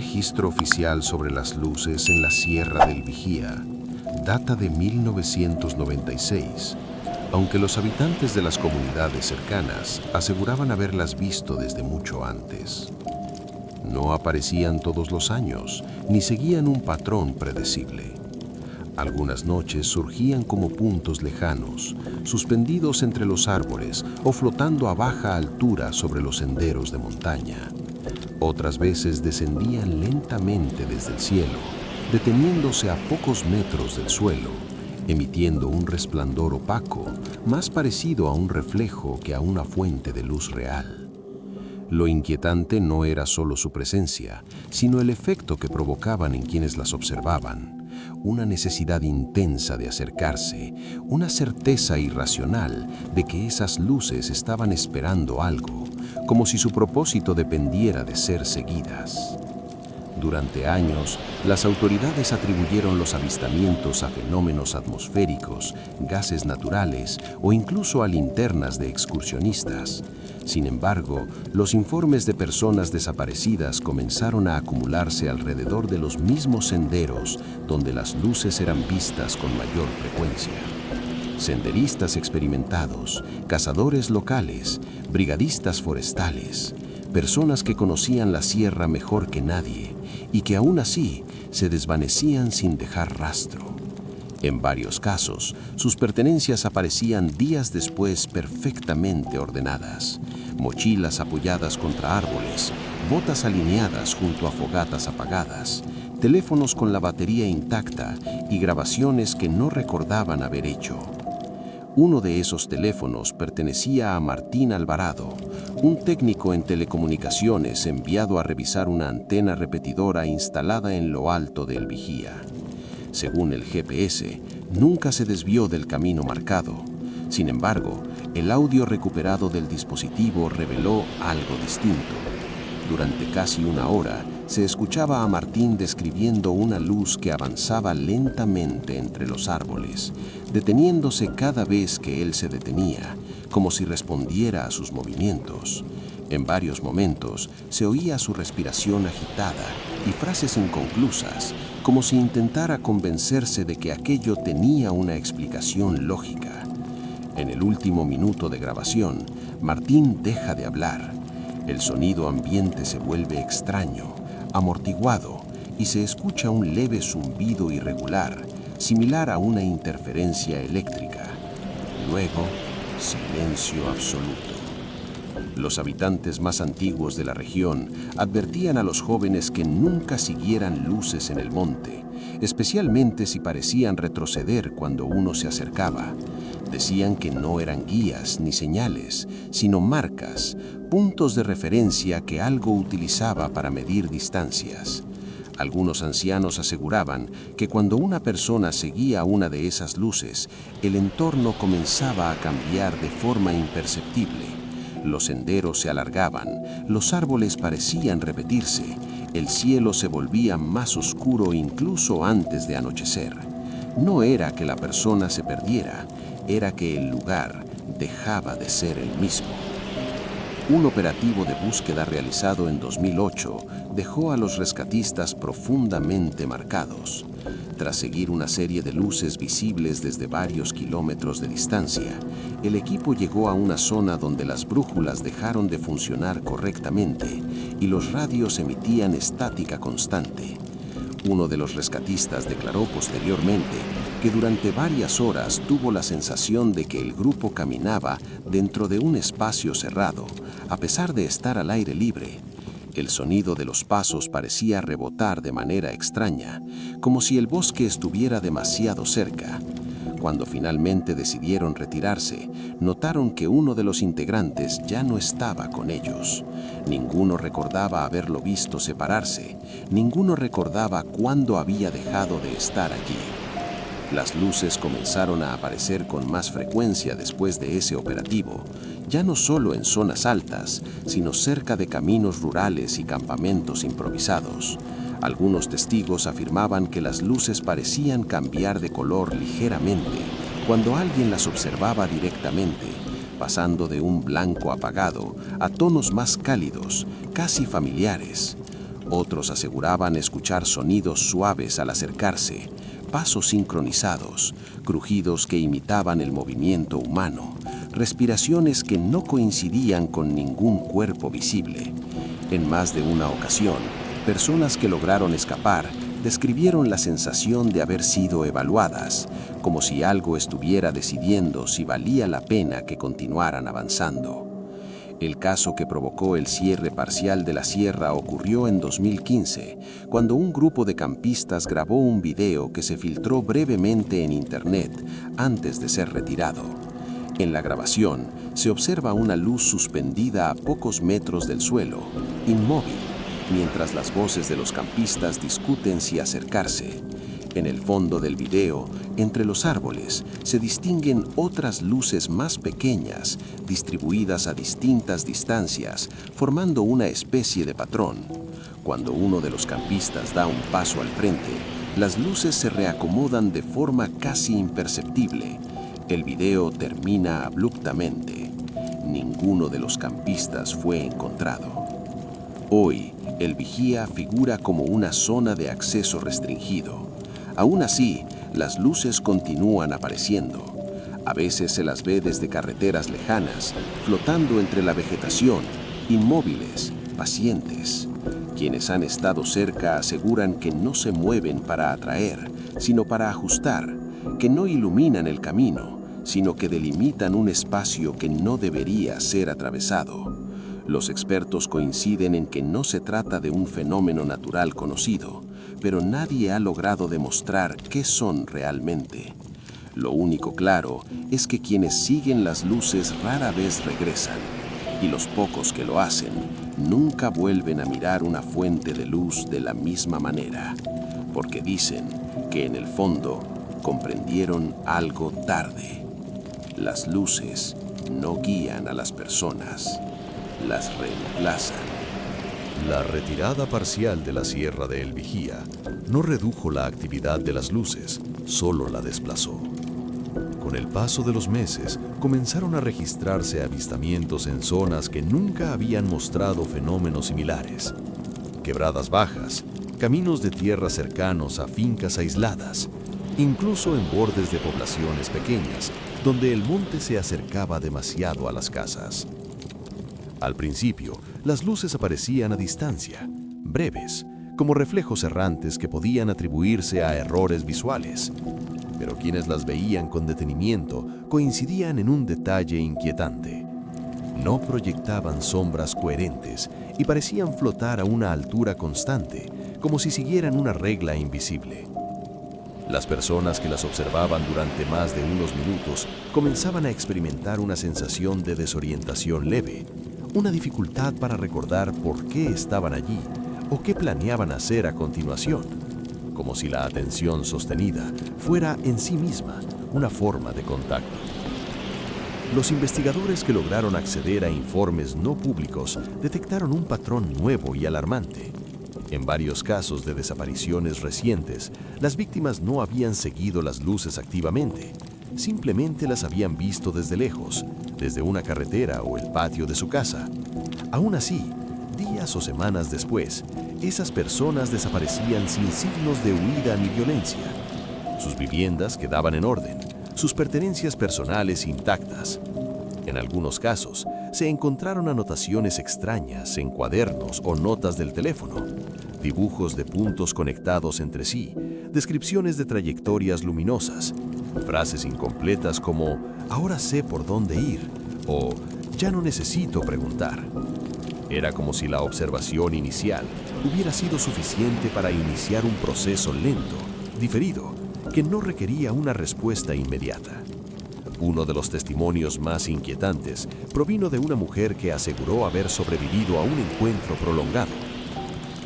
registro oficial sobre las luces en la Sierra del Vigía data de 1996, aunque los habitantes de las comunidades cercanas aseguraban haberlas visto desde mucho antes. No aparecían todos los años, ni seguían un patrón predecible. Algunas noches surgían como puntos lejanos, suspendidos entre los árboles o flotando a baja altura sobre los senderos de montaña. Otras veces descendían lentamente desde el cielo, deteniéndose a pocos metros del suelo, emitiendo un resplandor opaco, más parecido a un reflejo que a una fuente de luz real. Lo inquietante no era solo su presencia, sino el efecto que provocaban en quienes las observaban. Una necesidad intensa de acercarse, una certeza irracional de que esas luces estaban esperando algo, como si su propósito dependiera de ser seguidas. Durante años, las autoridades atribuyeron los avistamientos a fenómenos atmosféricos, gases naturales o incluso a linternas de excursionistas. Sin embargo, los informes de personas desaparecidas comenzaron a acumularse alrededor de los mismos senderos donde las luces eran vistas con mayor frecuencia. Senderistas experimentados, cazadores locales, brigadistas forestales, personas que conocían la sierra mejor que nadie y que aún así se desvanecían sin dejar rastro. En varios casos, sus pertenencias aparecían días después perfectamente ordenadas. Mochilas apoyadas contra árboles, botas alineadas junto a fogatas apagadas, teléfonos con la batería intacta y grabaciones que no recordaban haber hecho. Uno de esos teléfonos pertenecía a Martín Alvarado, un técnico en telecomunicaciones enviado a revisar una antena repetidora instalada en lo alto del Vigía. Según el GPS, nunca se desvió del camino marcado. Sin embargo, el audio recuperado del dispositivo reveló algo distinto. Durante casi una hora, se escuchaba a Martín describiendo una luz que avanzaba lentamente entre los árboles, deteniéndose cada vez que él se detenía, como si respondiera a sus movimientos. En varios momentos se oía su respiración agitada y frases inconclusas, como si intentara convencerse de que aquello tenía una explicación lógica. En el último minuto de grabación, Martín deja de hablar. El sonido ambiente se vuelve extraño, amortiguado, y se escucha un leve zumbido irregular, similar a una interferencia eléctrica. Luego, silencio absoluto. Los habitantes más antiguos de la región advertían a los jóvenes que nunca siguieran luces en el monte, especialmente si parecían retroceder cuando uno se acercaba. Decían que no eran guías ni señales, sino marcas, puntos de referencia que algo utilizaba para medir distancias. Algunos ancianos aseguraban que cuando una persona seguía una de esas luces, el entorno comenzaba a cambiar de forma imperceptible. Los senderos se alargaban, los árboles parecían repetirse, el cielo se volvía más oscuro incluso antes de anochecer. No era que la persona se perdiera, era que el lugar dejaba de ser el mismo. Un operativo de búsqueda realizado en 2008 dejó a los rescatistas profundamente marcados. Tras seguir una serie de luces visibles desde varios kilómetros de distancia, el equipo llegó a una zona donde las brújulas dejaron de funcionar correctamente y los radios emitían estática constante. Uno de los rescatistas declaró posteriormente que durante varias horas tuvo la sensación de que el grupo caminaba dentro de un espacio cerrado, a pesar de estar al aire libre. El sonido de los pasos parecía rebotar de manera extraña, como si el bosque estuviera demasiado cerca. Cuando finalmente decidieron retirarse, notaron que uno de los integrantes ya no estaba con ellos. Ninguno recordaba haberlo visto separarse, ninguno recordaba cuándo había dejado de estar allí. Las luces comenzaron a aparecer con más frecuencia después de ese operativo, ya no solo en zonas altas, sino cerca de caminos rurales y campamentos improvisados. Algunos testigos afirmaban que las luces parecían cambiar de color ligeramente cuando alguien las observaba directamente, pasando de un blanco apagado a tonos más cálidos, casi familiares. Otros aseguraban escuchar sonidos suaves al acercarse, pasos sincronizados, crujidos que imitaban el movimiento humano, respiraciones que no coincidían con ningún cuerpo visible. En más de una ocasión, personas que lograron escapar describieron la sensación de haber sido evaluadas, como si algo estuviera decidiendo si valía la pena que continuaran avanzando. El caso que provocó el cierre parcial de la sierra ocurrió en 2015, cuando un grupo de campistas grabó un video que se filtró brevemente en internet antes de ser retirado. En la grabación se observa una luz suspendida a pocos metros del suelo, inmóvil, mientras las voces de los campistas discuten si acercarse. En el fondo del video, entre los árboles, se distinguen otras luces más pequeñas, distribuidas a distintas distancias, formando una especie de patrón. Cuando uno de los campistas da un paso al frente, las luces se reacomodan de forma casi imperceptible. El video termina abruptamente. Ninguno de los campistas fue encontrado. Hoy, el Vigía figura como una zona de acceso restringido. Aún así, las luces continúan apareciendo. A veces se las ve desde carreteras lejanas, flotando entre la vegetación, inmóviles, pacientes. Quienes han estado cerca aseguran que no se mueven para atraer, sino para ajustar, que no iluminan el camino, sino que delimitan un espacio que no debería ser atravesado. Los expertos coinciden en que no se trata de un fenómeno natural conocido, pero nadie ha logrado demostrar qué son realmente. Lo único claro es que quienes siguen las luces rara vez regresan, y los pocos que lo hacen nunca vuelven a mirar una fuente de luz de la misma manera, porque dicen que en el fondo comprendieron algo tarde. Las luces no guían a las personas, las reemplazan. La retirada parcial de la Sierra de El Vigía no redujo la actividad de las luces, solo la desplazó. Con el paso de los meses, comenzaron a registrarse avistamientos en zonas que nunca habían mostrado fenómenos similares. Quebradas bajas, caminos de tierra cercanos a fincas aisladas, incluso en bordes de poblaciones pequeñas, donde el monte se acercaba demasiado a las casas. Al principio, las luces aparecían a distancia, breves, como reflejos errantes que podían atribuirse a errores visuales. Pero quienes las veían con detenimiento coincidían en un detalle inquietante. No proyectaban sombras coherentes y parecían flotar a una altura constante, como si siguieran una regla invisible. Las personas que las observaban durante más de unos minutos comenzaban a experimentar una sensación de desorientación leve, una dificultad para recordar por qué estaban allí o qué planeaban hacer a continuación, como si la atención sostenida fuera en sí misma una forma de contacto. Los investigadores que lograron acceder a informes no públicos detectaron un patrón nuevo y alarmante. En varios casos de desapariciones recientes, las víctimas no habían seguido las luces activamente, simplemente las habían visto desde lejos, desde una carretera o el patio de su casa. Aún así, días o semanas después, esas personas desaparecían sin signos de huida ni violencia. Sus viviendas quedaban en orden, sus pertenencias personales intactas. En algunos casos, se encontraron anotaciones extrañas en cuadernos o notas del teléfono, dibujos de puntos conectados entre sí, descripciones de trayectorias luminosas, frases incompletas como «ahora sé por dónde ir» o «ya no necesito preguntar». Era como si la observación inicial hubiera sido suficiente para iniciar un proceso lento, diferido, que no requería una respuesta inmediata. Uno de los testimonios más inquietantes provino de una mujer que aseguró haber sobrevivido a un encuentro prolongado.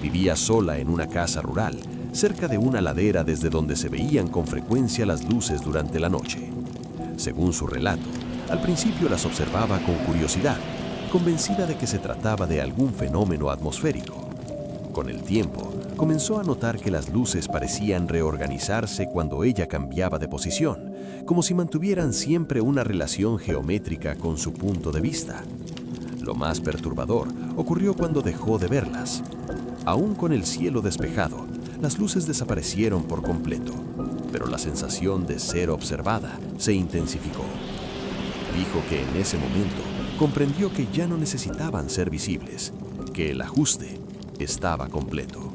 Vivía sola en una casa rural, cerca de una ladera desde donde se veían con frecuencia las luces durante la noche. Según su relato, al principio las observaba con curiosidad, convencida de que se trataba de algún fenómeno atmosférico. Con el tiempo, comenzó a notar que las luces parecían reorganizarse cuando ella cambiaba de posición, como si mantuvieran siempre una relación geométrica con su punto de vista. Lo más perturbador ocurrió cuando dejó de verlas. Aún con el cielo despejado, las luces desaparecieron por completo, pero la sensación de ser observada se intensificó. Dijo que en ese momento comprendió que ya no necesitaban ser visibles, que el ajuste estaba completo.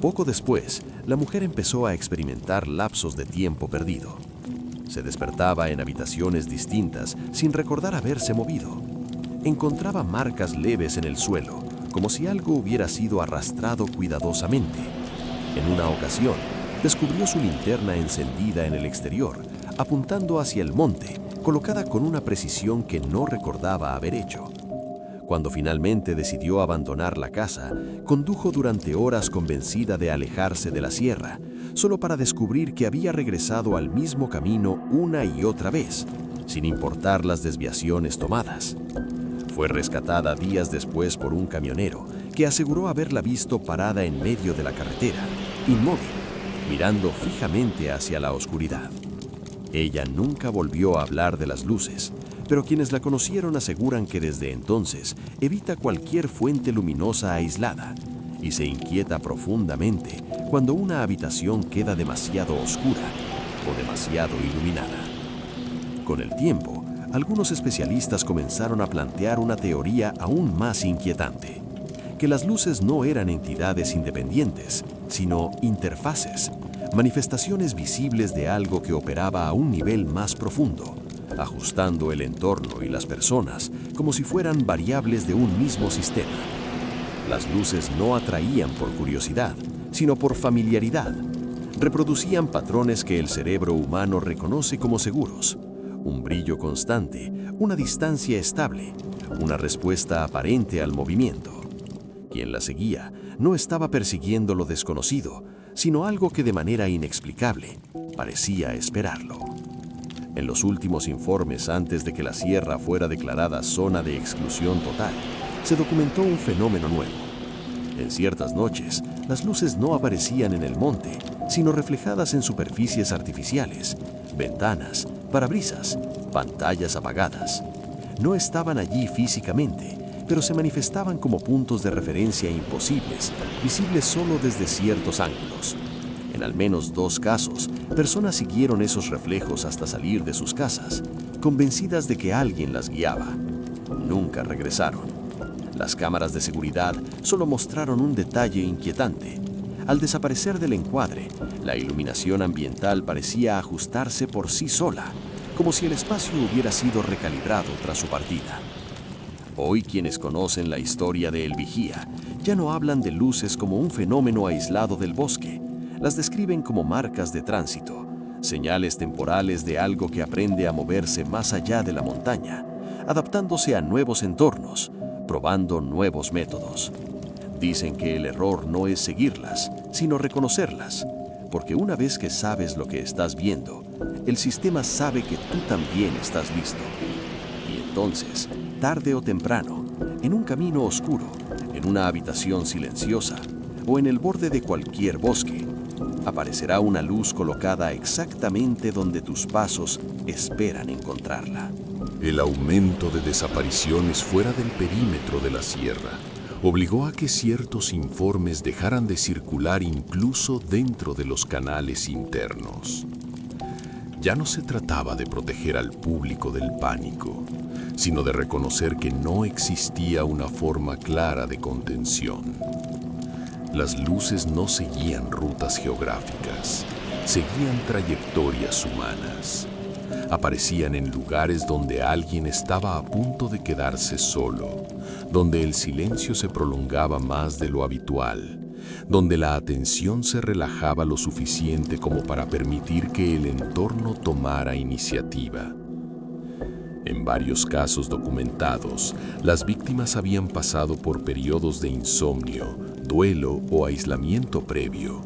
Poco después, la mujer empezó a experimentar lapsos de tiempo perdido. Se despertaba en habitaciones distintas sin recordar haberse movido. Encontraba marcas leves en el suelo, como si algo hubiera sido arrastrado cuidadosamente. En una ocasión, descubrió su linterna encendida en el exterior, apuntando hacia el monte, colocada con una precisión que no recordaba haber hecho. Cuando finalmente decidió abandonar la casa, condujo durante horas convencida de alejarse de la sierra, solo para descubrir que había regresado al mismo camino una y otra vez, sin importar las desviaciones tomadas. Fue rescatada días después por un camionero que aseguró haberla visto parada en medio de la carretera, inmóvil, mirando fijamente hacia la oscuridad. Ella nunca volvió a hablar de las luces, pero quienes la conocieron aseguran que desde entonces evita cualquier fuente luminosa aislada y se inquieta profundamente cuando una habitación queda demasiado oscura o demasiado iluminada. Con el tiempo, algunos especialistas comenzaron a plantear una teoría aún más inquietante, que las luces no eran entidades independientes, sino interfaces, manifestaciones visibles de algo que operaba a un nivel más profundo, ajustando el entorno y las personas como si fueran variables de un mismo sistema. Las luces no atraían por curiosidad, sino por familiaridad. Reproducían patrones que el cerebro humano reconoce como seguros: un brillo constante, una distancia estable, una respuesta aparente al movimiento. Quien la seguía no estaba persiguiendo lo desconocido, sino algo que de manera inexplicable parecía esperarlo. En los últimos informes antes de que la sierra fuera declarada zona de exclusión total, se documentó un fenómeno nuevo. En ciertas noches, las luces no aparecían en el monte, sino reflejadas en superficies artificiales, ventanas, parabrisas, pantallas apagadas. No estaban allí físicamente, pero se manifestaban como puntos de referencia imposibles, visibles solo desde ciertos ángulos. En al menos 2 casos, personas siguieron esos reflejos hasta salir de sus casas, convencidas de que alguien las guiaba. Nunca regresaron. Las cámaras de seguridad solo mostraron un detalle inquietante. Al desaparecer del encuadre, la iluminación ambiental parecía ajustarse por sí sola, como si el espacio hubiera sido recalibrado tras su partida. Hoy quienes conocen la historia de El Vigía ya no hablan de luces como un fenómeno aislado del bosque. Las describen como marcas de tránsito, señales temporales de algo que aprende a moverse más allá de la montaña, adaptándose a nuevos entornos, probando nuevos métodos. Dicen que el error no es seguirlas, sino reconocerlas, porque una vez que sabes lo que estás viendo, el sistema sabe que tú también estás listo. Y entonces, tarde o temprano, en un camino oscuro, en una habitación silenciosa o en el borde de cualquier bosque, aparecerá una luz colocada exactamente donde tus pasos esperan encontrarla. El aumento de desapariciones fuera del perímetro de la sierra obligó a que ciertos informes dejaran de circular incluso dentro de los canales internos. Ya no se trataba de proteger al público del pánico, sino de reconocer que no existía una forma clara de contención. Las luces no seguían rutas geográficas, seguían trayectorias humanas. Aparecían en lugares donde alguien estaba a punto de quedarse solo, donde el silencio se prolongaba más de lo habitual, donde la atención se relajaba lo suficiente como para permitir que el entorno tomara iniciativa. En varios casos documentados, las víctimas habían pasado por periodos de insomnio, duelo o aislamiento previo.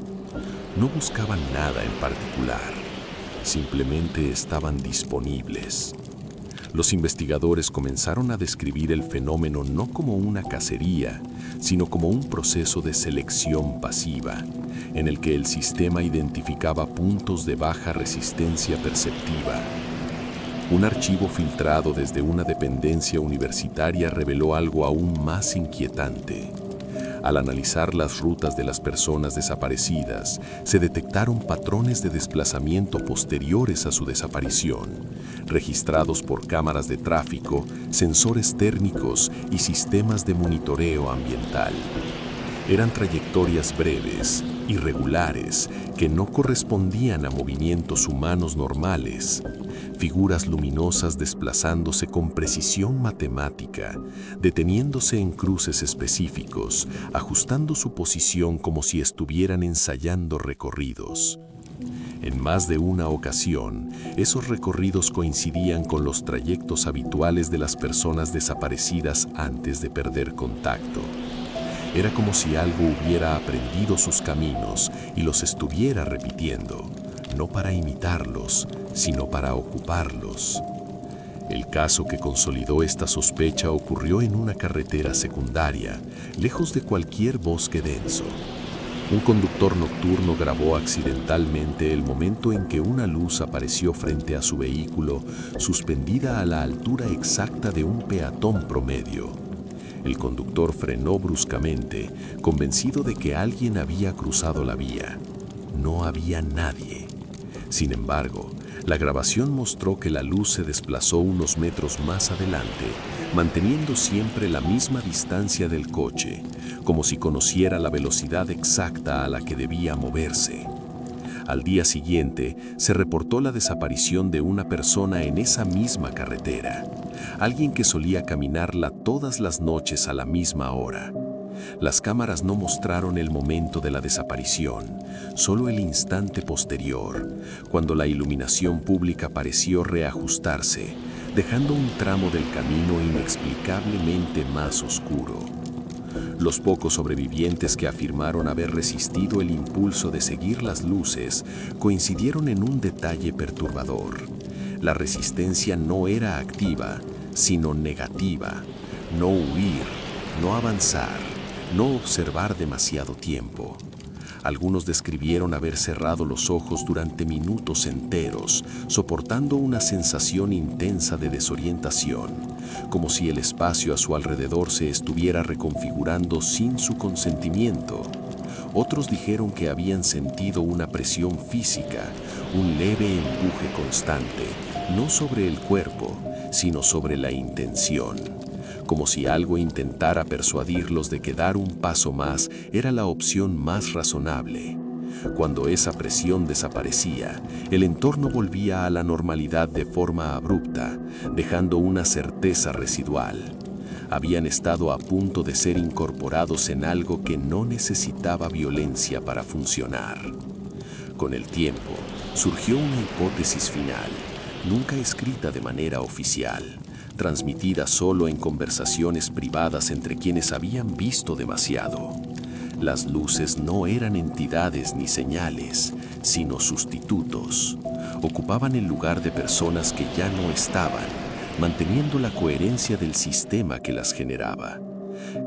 No buscaban nada en particular, simplemente estaban disponibles. Los investigadores comenzaron a describir el fenómeno no como una cacería, sino como un proceso de selección pasiva, en el que el sistema identificaba puntos de baja resistencia perceptiva. Un archivo filtrado desde una dependencia universitaria reveló algo aún más inquietante. Al analizar las rutas de las personas desaparecidas, se detectaron patrones de desplazamiento posteriores a su desaparición, registrados por cámaras de tráfico, sensores térmicos y sistemas de monitoreo ambiental. Eran trayectorias breves, irregulares, que no correspondían a movimientos humanos normales. Figuras luminosas desplazándose con precisión matemática, deteniéndose en cruces específicos, ajustando su posición como si estuvieran ensayando recorridos. En más de una ocasión, esos recorridos coincidían con los trayectos habituales de las personas desaparecidas antes de perder contacto. Era como si algo hubiera aprendido sus caminos y los estuviera repitiendo, no para imitarlos, sino para ocuparlos. El caso que consolidó esta sospecha ocurrió en una carretera secundaria, lejos de cualquier bosque denso. Un conductor nocturno grabó accidentalmente el momento en que una luz apareció frente a su vehículo, suspendida a la altura exacta de un peatón promedio. El conductor frenó bruscamente, convencido de que alguien había cruzado la vía. No había nadie. Sin embargo, la grabación mostró que la luz se desplazó unos metros más adelante, manteniendo siempre la misma distancia del coche, como si conociera la velocidad exacta a la que debía moverse. Al día siguiente, se reportó la desaparición de una persona en esa misma carretera, alguien que solía caminarla todas las noches a la misma hora. Las cámaras no mostraron el momento de la desaparición, solo el instante posterior, cuando la iluminación pública pareció reajustarse, dejando un tramo del camino inexplicablemente más oscuro. Los pocos sobrevivientes que afirmaron haber resistido el impulso de seguir las luces coincidieron en un detalle perturbador. La resistencia no era activa, sino negativa. No huir, no avanzar, no observar demasiado tiempo. Algunos describieron haber cerrado los ojos durante minutos enteros, soportando una sensación intensa de desorientación, como si el espacio a su alrededor se estuviera reconfigurando sin su consentimiento. Otros dijeron que habían sentido una presión física, un leve empuje constante, no sobre el cuerpo, sino sobre la intención, como si algo intentara persuadirlos de que dar un paso más era la opción más razonable. Cuando esa presión desaparecía, el entorno volvía a la normalidad de forma abrupta, dejando una certeza residual. Habían estado a punto de ser incorporados en algo que no necesitaba violencia para funcionar. Con el tiempo, surgió una hipótesis final, nunca escrita de manera oficial, transmitida solo en conversaciones privadas entre quienes habían visto demasiado. Las luces no eran entidades ni señales, sino sustitutos. Ocupaban el lugar de personas que ya no estaban, manteniendo la coherencia del sistema que las generaba.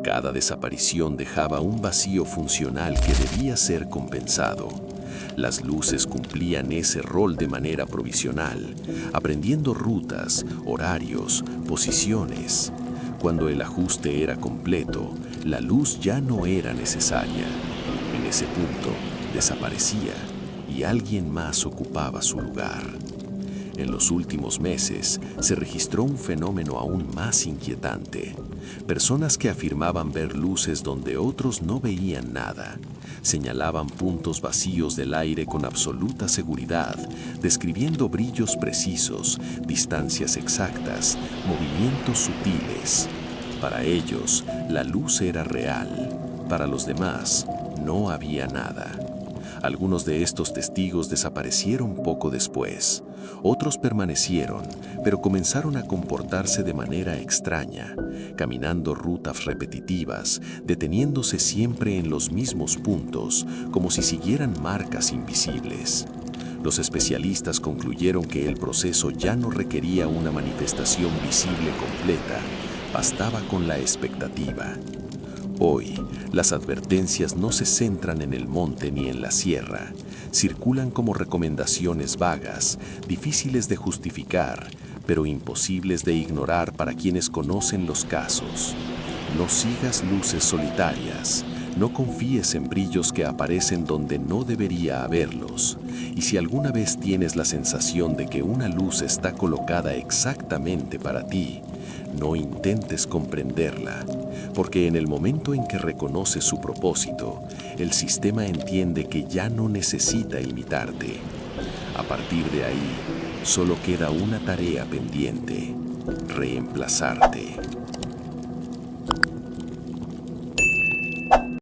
Cada desaparición dejaba un vacío funcional que debía ser compensado. Las luces cumplían ese rol de manera provisional, aprendiendo rutas, horarios, posiciones. Cuando el ajuste era completo, la luz ya no era necesaria. En ese punto, desaparecía y alguien más ocupaba su lugar. En los últimos meses, se registró un fenómeno aún más inquietante. Personas que afirmaban ver luces donde otros no veían nada. Señalaban puntos vacíos del aire con absoluta seguridad, describiendo brillos precisos, distancias exactas, movimientos sutiles. Para ellos, la luz era real. Para los demás, no había nada. Algunos de estos testigos desaparecieron poco después. Otros permanecieron, pero comenzaron a comportarse de manera extraña, caminando rutas repetitivas, deteniéndose siempre en los mismos puntos, como si siguieran marcas invisibles. Los especialistas concluyeron que el proceso ya no requería una manifestación visible completa, bastaba con la expectativa. Hoy, las advertencias no se centran en el monte ni en la sierra, circulan como recomendaciones vagas, difíciles de justificar, pero imposibles de ignorar para quienes conocen los casos. No sigas luces solitarias, no confíes en brillos que aparecen donde no debería haberlos. Y si alguna vez tienes la sensación de que una luz está colocada exactamente para ti, no intentes comprenderla, porque en el momento en que reconoces su propósito, el sistema entiende que ya no necesita imitarte. A partir de ahí, solo queda una tarea pendiente: reemplazarte.